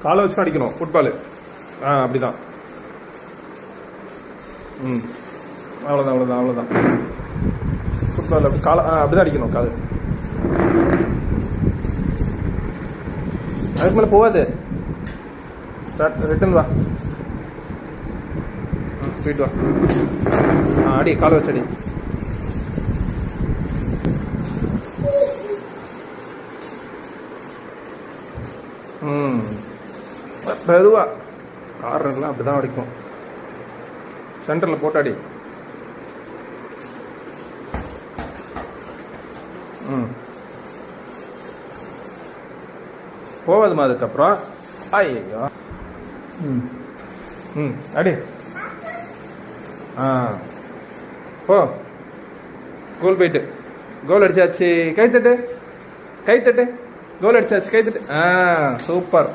காலை வச்சு அடிக்கணும் ஃபுட்பாலு. அப்படிதான். அவ்வளோதான் அவ்வளோதான் அவ்வளோதான். ஃபுட்பால் அப்படி காலை அப்படிதான் அடிக்கணும் கால். அதுக்கு மேலே போகாது. ஸ்டார்ட் ரிட்டன் வா. போயிட்டு வா. அடி காலை வச்சு அடி. மெதுவா கார்னர்லாம் அப்படி தான் அடிக்கும். சென்டரில் போட்டாடி. போகாதுமா அதுக்கப்புறம். ஐயோ. அடி. போ. கோல் போயிட்டு கோல் அடிச்சாச்சு. கைத்தட்டு கைத்தட்டு. கோல் அடிச்சாச்சு கைத்தட்டு. சூப்பர்.